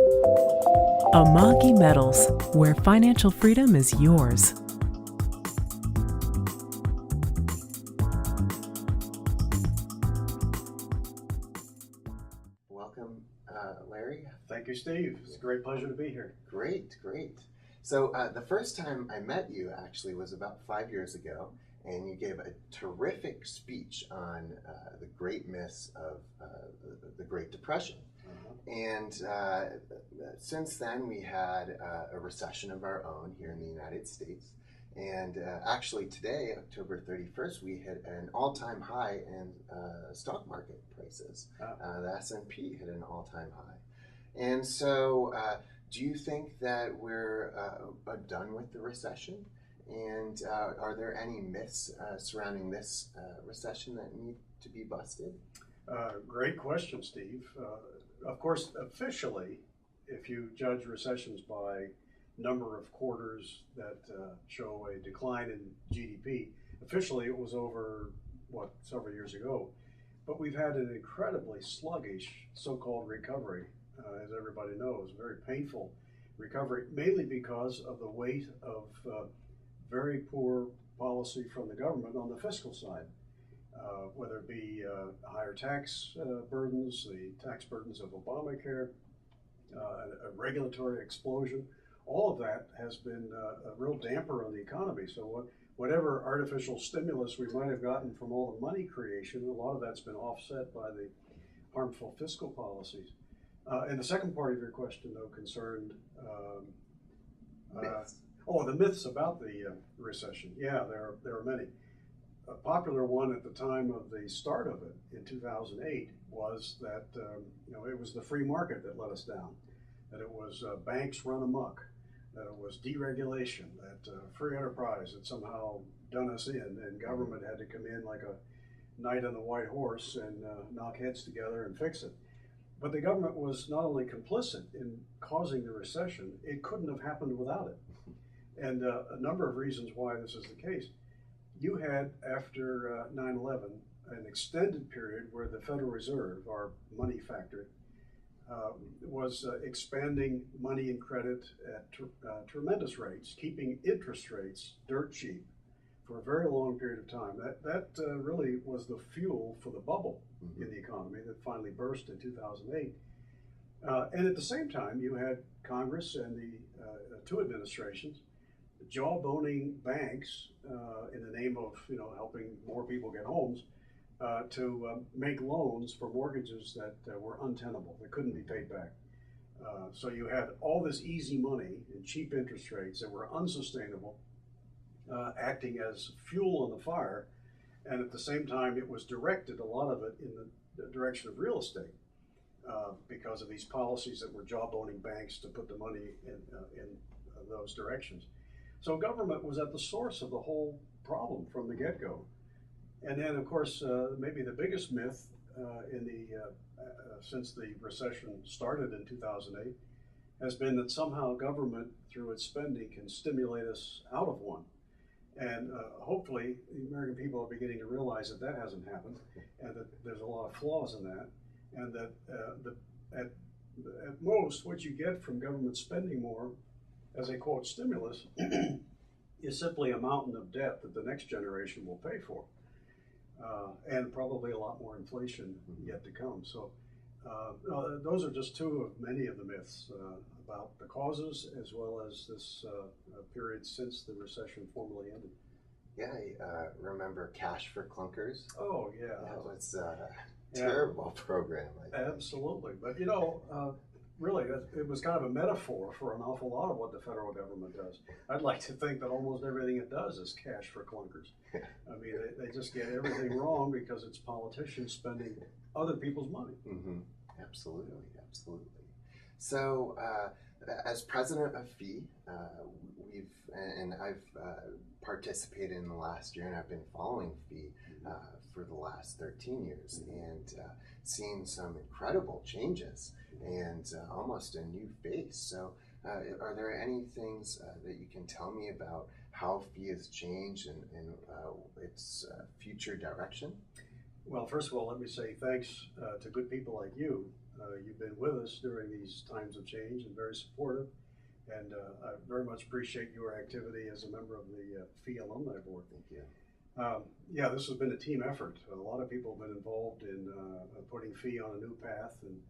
Amagi Metals, where financial freedom is yours. Welcome, Larry. Thank you, Steve. It's a great pleasure to be here. Great, great. So the first time I met you actually was about 5 years ago, and you gave a terrific speech on the great myths of the Great Depression. And since then, we had a recession of our own here in the United States. And actually today, October 31st, we hit an all-time high in stock market prices. The S&P hit an all-time high. And so do you think that we're done with the recession? And are there any myths surrounding this recession that need to be busted? Great question, Steve. Of course, officially, if you judge recessions by number of quarters that show a decline in GDP, officially it was over, several years ago. But we've had an incredibly sluggish so-called recovery, as everybody knows, very painful recovery, mainly because of the weight of very poor policy from the government on the fiscal side. Whether it be higher tax burdens, the tax burdens of Obamacare, a regulatory explosion, all of that has been a real damper on the economy. So whatever artificial stimulus we might have gotten from all the money creation, a lot of that's been offset by the harmful fiscal policies. And the second part of your question, though, concerned the myths about the recession. Yeah, there are many. A popular one at the time of the start of it in 2008 was that it was the free market that let us down, that it was banks run amok, that it was deregulation, that free enterprise had somehow done us in, and government had to come in like a knight on the white horse and knock heads together and fix it. But the government was not only complicit in causing the recession, it couldn't have happened without it. And a number of reasons why this is the case. You had, after 9/11, an extended period where the Federal Reserve, our money factory, was expanding money and credit at tremendous rates, keeping interest rates dirt cheap for a very long period of time. That really was the fuel for the bubble in the economy that finally burst in 2008. And at the same time, you had Congress and the two administrations jawboning banks in the name of helping more people get homes to make loans for mortgages that were untenable, that couldn't be paid back. So you had all this easy money and cheap interest rates that were unsustainable, acting as fuel on the fire, and at the same time it was directed, a lot of it, in the direction of real estate because of these policies that were jawboning banks to put the money in those directions. So government was at the source of the whole problem from the get-go. And then, of course, maybe the biggest myth since the recession started in 2008 has been that somehow government, through its spending, can stimulate us out of one. And hopefully, the American people are beginning to realize that that hasn't happened, and that there's a lot of flaws in that, and that at most, what you get from government spending more as a quote stimulus is simply a mountain of debt that the next generation will pay for, and probably a lot more inflation yet to come. So those are just two of many of the myths about the causes, as well as this period since the recession formally ended. Yeah, I remember Cash for Clunkers. Oh, yeah. That was a terrible program. Absolutely. But, really, it was kind of a metaphor for an awful lot of what the federal government does. I'd like to think that almost everything it does is cash for clunkers. I mean, they just get everything wrong because it's politicians spending other people's money. Mm-hmm. Absolutely, absolutely. So, as president of FEE, I've participated in the last year, and I've been following FEE for the last 13 years, and seen some incredible changes and almost a new face. So are there any things that you can tell me about how FEE has changed and its future direction? Well, first of all, let me say thanks to good people like you You've been with us during these times of change and very supportive. And I very much appreciate your activity as a member of the Fee Alumni Board. Thank you. Yeah, this has been a team effort. A lot of people have been involved in putting Fee on a new path. And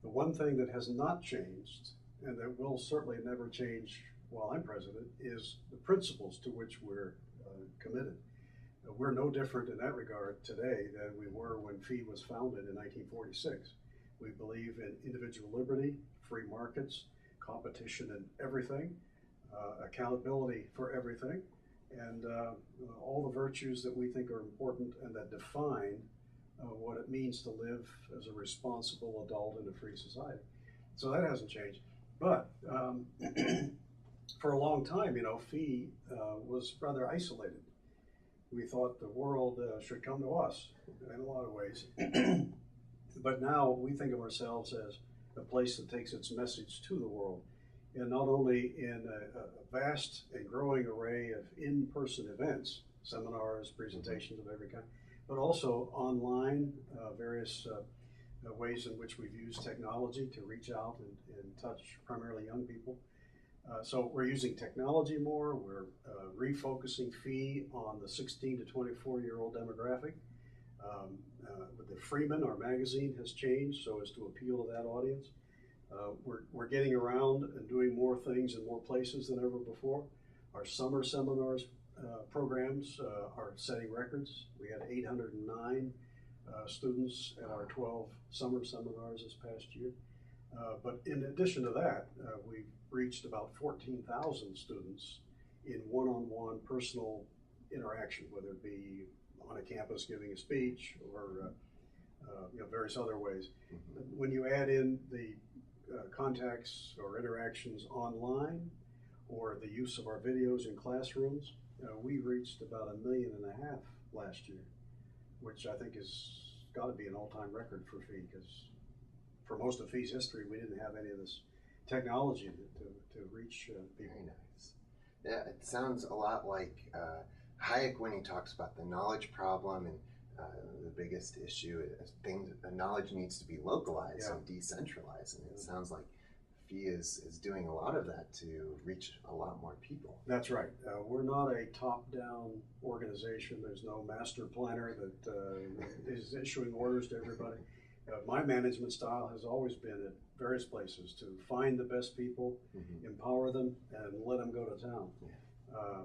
the one thing that has not changed, and that will certainly never change while I'm president, is the principles to which we're committed. We're no different in that regard today than we were when Fee was founded in 1946. We believe in individual liberty, free markets, competition in everything, accountability for everything, and all the virtues that we think are important and that define what it means to live as a responsible adult in a free society. So that hasn't changed. But for a long time, Fee was rather isolated. We thought the world should come to us in a lot of ways. But now we think of ourselves as a place that takes its message to the world, and not only in a vast and growing array of in-person events, seminars, presentations of every kind, but also online, various ways in which we've used technology to reach out and touch primarily young people. So we're using technology more. We're refocusing Fee on the 16 to 24-year-old demographic. With the Freeman, our magazine has changed so as to appeal to that audience. We're getting around and doing more things in more places than ever before. Our summer seminars programs are setting records. We had 809 students at our 12 summer seminars this past year. But in addition to that, we've reached about 14,000 students in one-on-one personal interaction, whether it be on a campus giving a speech or various other ways. Mm-hmm. When you add in the contacts or interactions online or the use of our videos in classrooms, we reached about 1.5 million last year, which I think has got to be an all-time record for Fee, because for most of Fee's history, we didn't have any of this technology to reach people. Very nice. Yeah, it sounds a lot like Hayek when he talks about the knowledge problem, and the biggest issue is knowledge needs to be localized and decentralized, and it sounds like Fee is doing a lot of that to reach a lot more people. That's right. We're not a top-down organization. There's no master planner that is issuing orders to everybody. My management style has always been at various places to find the best people, mm-hmm. empower them, and let them go to town. Yeah.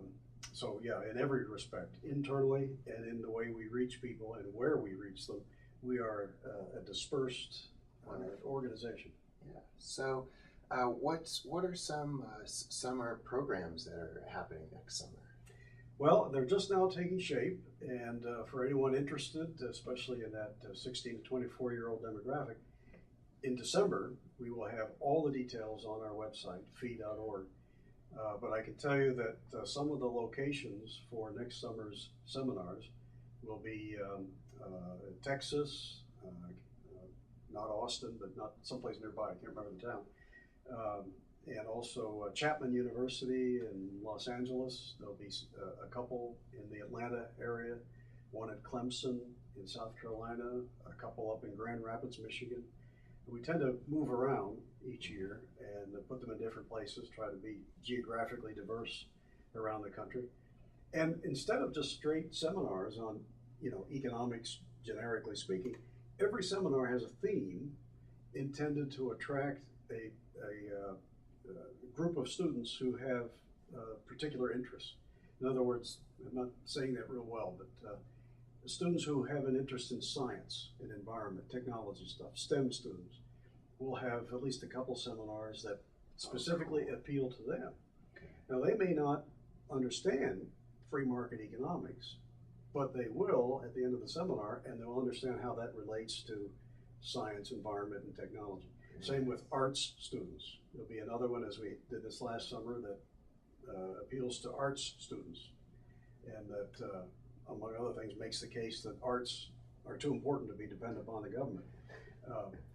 So yeah, in every respect, internally and in the way we reach people and where we reach them, we are a dispersed organization. Yeah. So what are some summer programs that are happening next summer? Well, they're just now taking shape, and for anyone interested, especially in that 16 to 24-year-old demographic, in December, we will have all the details on our website, fee.org. But I can tell you that some of the locations for next summer's seminars will be Texas, not Austin, but not someplace nearby, I can't remember the town, and also Chapman University in Los Angeles. There'll be a couple in the Atlanta area, one at Clemson in South Carolina, a couple up in Grand Rapids, Michigan. We tend to move around each year and put them in different places, try to be geographically diverse around the country. And instead of just straight seminars on, economics, generically speaking, every seminar has a theme intended to attract a group of students who have particular interests. In other words, I'm not saying that real well, but students who have an interest in science and environment, technology stuff, STEM students, will have at least a couple seminars that specifically appeal to them. Okay. Now, they may not understand free market economics, but they will at the end of the seminar, and they'll understand how that relates to science, environment, and technology. Same with arts students. There'll be another one, as we did this last summer, that appeals to arts students, and that, among other things, makes the case that arts are too important to be dependent upon the government.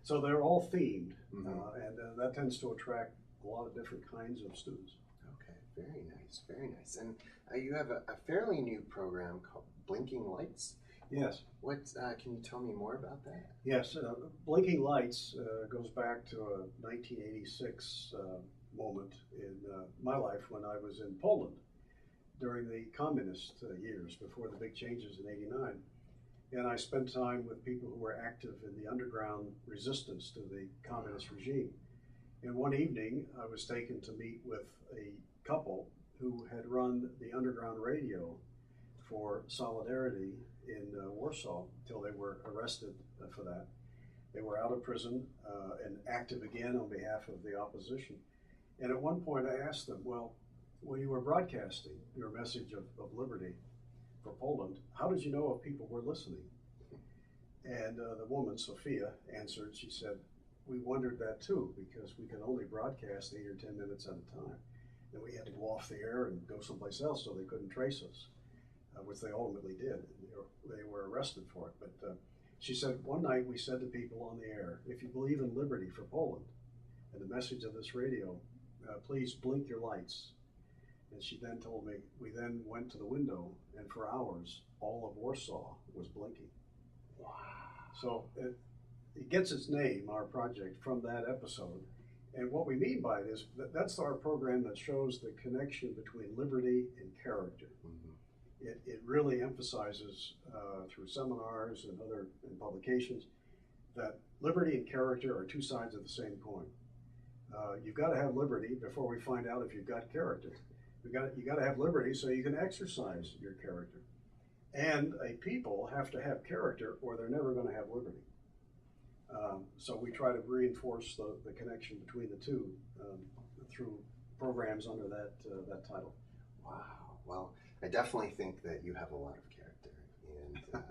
So they're all themed, mm-hmm. And that tends to attract a lot of different kinds of students. Okay, very nice, very nice. And you have a fairly new program called Blinking Lights. Yes. What can you tell me more about that? Yes, blinking lights goes back to a 1986 moment in my life when I was in Poland during the communist years before the big changes in '89. And I spent time with people who were active in the underground resistance to the communist regime. And one evening, I was taken to meet with a couple who had run the underground radio for Solidarity in Warsaw until they were arrested for that. They were out of prison and active again on behalf of the opposition. And at one point I asked them, well, when you were broadcasting your message of liberty for Poland, how did you know if people were listening? And the woman, Sophia, answered, she said, we wondered that too, because we could only broadcast 8 or 10 minutes at a time. And we had to go off the air and go someplace else so they couldn't trace us, which they ultimately did. They were arrested for it. But she said, one night we said to people on the air, if you believe in liberty for Poland and the message of this radio, please blink your lights. And she then told me, we then went to the window, and for hours, all of Warsaw was blinking. Wow. So it gets its name, our project, from that episode. And what we mean by it is that's our program that shows the connection between liberty and character. Mm-hmm. It really emphasizes through seminars and other publications that liberty and character are two sides of the same coin. You've got to have liberty before we find out if you've got character. You got to have liberty so you can exercise your character. And a people have to have character or they're never going to have liberty. So we try to reinforce the connection between the two through programs under that title. Wow. Well, I definitely think that you have a lot of character.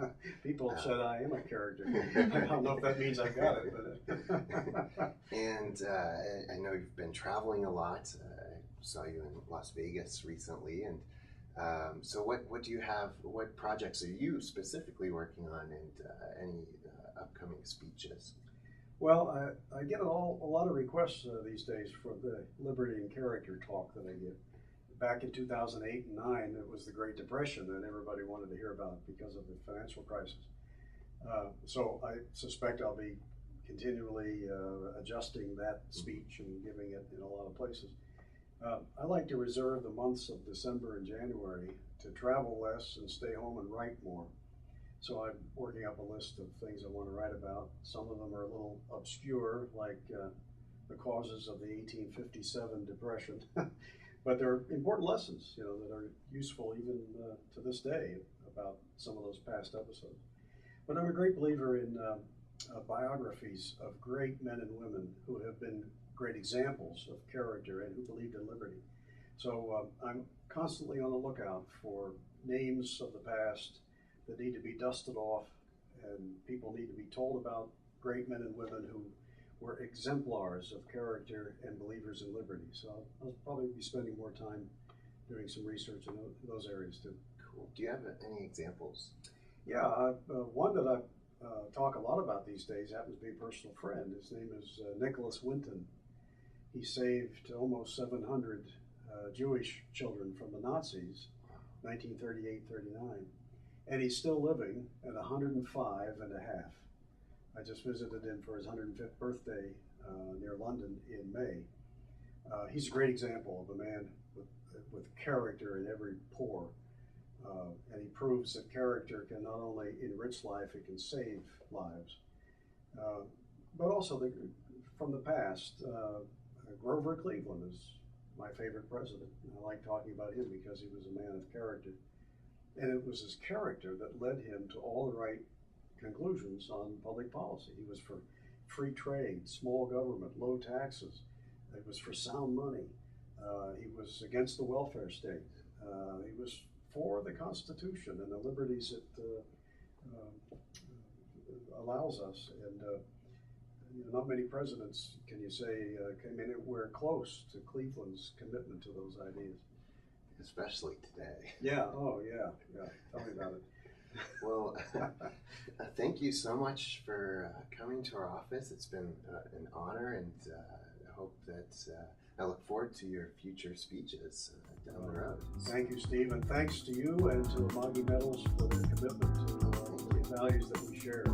And people have said I am a character. I don't know if that means I've got it. But and I know you've been traveling a lot. I saw you in Las Vegas recently. And so what do you have, what projects are you specifically working on, and any upcoming speeches? Well, I get a lot of requests these days for the liberty and character talk that I give. Back in 2008 and 9, it was the Great Depression, and everybody wanted to hear about it because of the financial crisis. So I suspect I'll be continually adjusting that speech and giving it in a lot of places. I like to reserve the months of December and January to travel less and stay home and write more. So I'm working up a list of things I want to write about. Some of them are a little obscure, like the causes of the 1857 Depression. But they're important lessons, that are useful even to this day about some of those past episodes. But I'm a great believer in biographies of great men and women who have been great examples of character and who believed in liberty. So I'm constantly on the lookout for names of the past that need to be dusted off, and people need to be told about great men and women who were exemplars of character and believers in liberty. So I'll probably be spending more time doing some research in those areas too. Cool. Do you have any examples? Yeah, one that I talk a lot about these days happens to be a personal friend. His name is Nicholas Winton. He saved almost 700 Jewish children from the Nazis, 1938-39. And he's still living at 105 and a half. I just visited him for his 105th birthday near London in May. He's a great example of a man with character in every pore. And he proves that character can not only enrich life, it can save lives. But also from the past, Grover Cleveland is my favorite president. I like talking about him because he was a man of character. And it was his character that led him to all the right conclusions on public policy. He was for free trade, small government, low taxes. He was for sound money. He was against the welfare state. He was for the Constitution and the liberties it allows us. And not many presidents, can you say, came anywhere close to Cleveland's commitment to those ideas. Especially today. Yeah, oh yeah. Tell me about it. Well, thank you so much for coming to our office. It's been an honor, and hope that I look forward to your future speeches down the road. Thank you, Steve, and thanks to you and to Amagi Metals for their commitment to the values that we share.